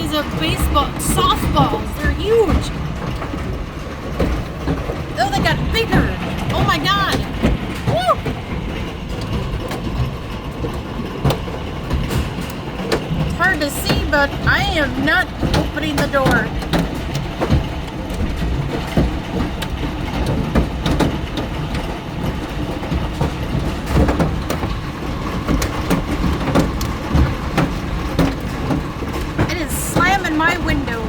size of baseball softballs. They're huge. Oh, they got bigger. Oh my God. Woo! It's hard to see, but I am not opening the door. It is slamming my windows.